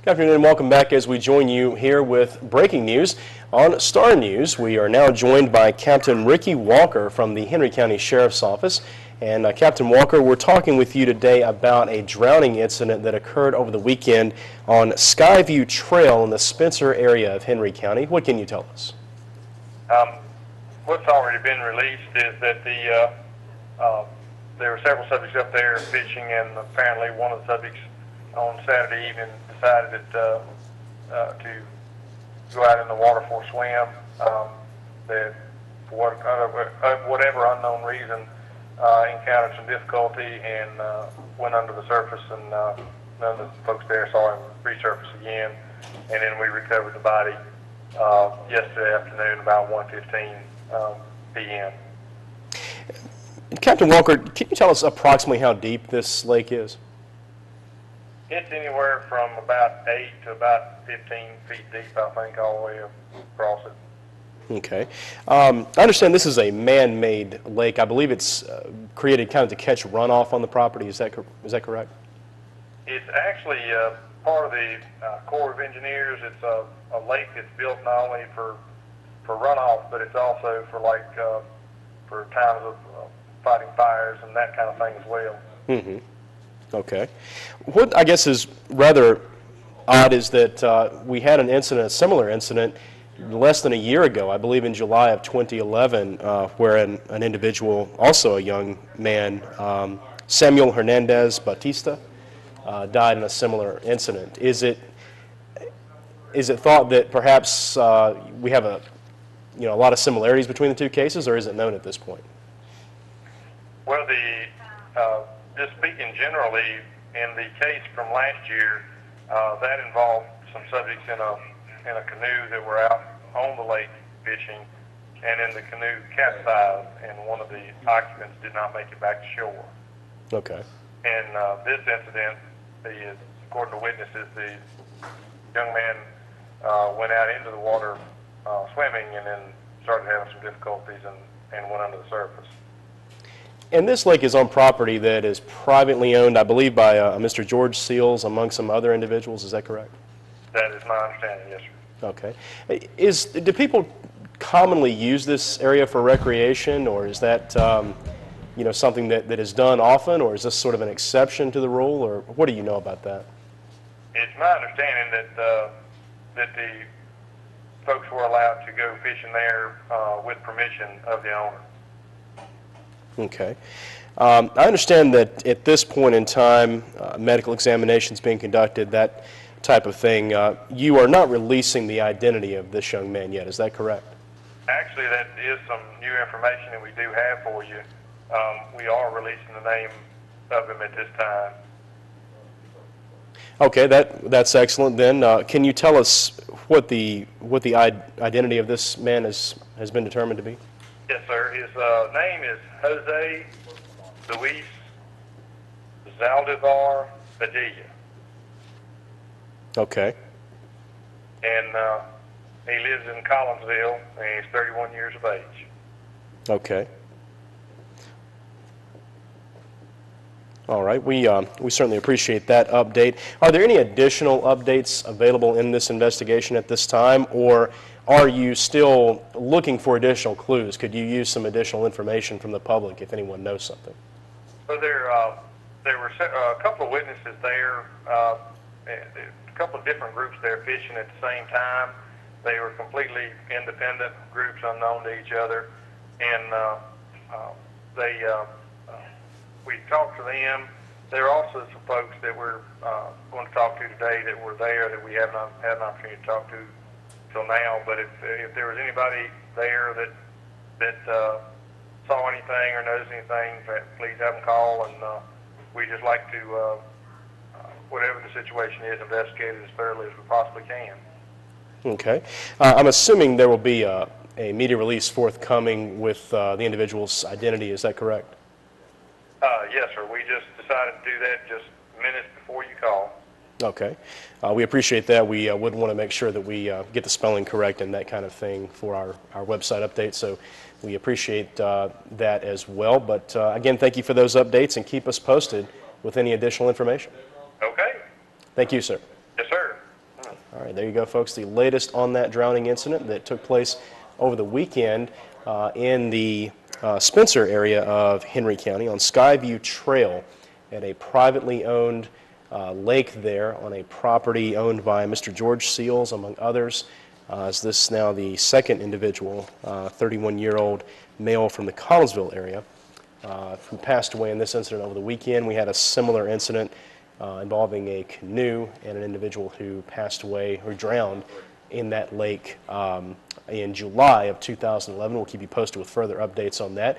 Good afternoon and welcome back as we join you here with breaking news on Star News. We are now joined by Captain Ricky Walker from the Henry County Sheriff's Office. And Captain Walker, we're talking with you today about a drowning incident that occurred over the weekend on Skyview Trail in the Spencer area of Henry County. What can you tell us? What's already been released is that there were several subjects up there fishing, and apparently one of the subjects on Saturday evening decided to go out in the water for a swim. That for whatever unknown reason encountered some difficulty and went under the surface, and none of the folks there saw him resurface again. And then we recovered the body yesterday afternoon about 1:15 p.m. Captain Walker, can you tell us approximately how deep this lake is? It's anywhere from about 8 to about 15 feet deep, I think, all the way across it. Okay. I understand this is a man-made lake. I believe it's created kind of to catch runoff on the property. Is that correct? It's actually part of the Corps of Engineers. It's a lake that's built not only for runoff, but it's also for for times of fighting fires and that kind of thing as well. Mm-hmm. Okay. What I guess is rather odd is that we had a similar incident, less than a year ago, I believe in July of 2011, where an individual, also a young man, Samuel Hernandez Batista, died in a similar incident. Is it thought that perhaps we have a lot of similarities between the two cases, or is it known at this point? Well, just speaking generally, in the case from last year, that involved some subjects in a canoe that were out on the lake fishing, and then the canoe capsized, and one of the occupants did not make it back to shore. Okay. And this incident, according to witnesses, the young man went out into the water swimming, and then started having some difficulties and went under the surface. And this lake is on property that is privately owned, I believe, by Mr. George Seals, among some other individuals. Is that correct? That is my understanding, yes, sir. Okay. Do people commonly use this area for recreation, or is that something that is done often, or is this sort of an exception to the rule, or what do you know about that? It's my understanding that the folks were allowed to go fishing there with permission of the owner. Okay. I understand that at this point in time, medical examinations being conducted, that type of thing, you are not releasing the identity of this young man yet. Is that correct? Actually, that is some new information that we do have for you. We are releasing the name of him at this time. Okay, that's excellent. Then, can you tell us what the identity of this man has been determined to be? Yes, sir. His name is Jose Luis Zaldivar Padilla. Okay. And he lives in Collinsville, and he's 31 years of age. Okay. All right. We certainly appreciate that update. Are there any additional updates available in this investigation at this time, or are you still looking for additional clues? Could you use some additional information from the public if anyone knows something? So there were a couple of witnesses there, a couple of different groups there fishing at the same time. They were completely independent groups, unknown to each other, and we talked to them. There are also some folks that we're going to talk to today that were there that we have not had an opportunity to talk to till now. But if there was anybody there that saw anything or knows anything, please have them call, and we just like to, whatever the situation is, investigate it as thoroughly as we possibly can. Okay. I'm assuming there will be a media release forthcoming with the individual's identity. Is that correct? Yes, sir. We just decided to do that just minutes before you call. Okay. We appreciate that. We would want to make sure that we get the spelling correct and that kind of thing for our website update. So we appreciate that as well. But again, thank you for those updates, and keep us posted with any additional information. Okay. Thank you, sir. Yes, sir. All right, there you go, folks. The latest on that drowning incident that took place over the weekend in the Spencer area of Henry County on Skyview Trail at a privately owned lake there on a property owned by Mr. George Seals, among others. Is this now the second individual, 31-year-old male from the Collinsville area, who passed away in this incident over the weekend. We had a similar incident involving a canoe and an individual who passed away or drowned in that lake in July of 2011. We'll keep you posted with further updates on that.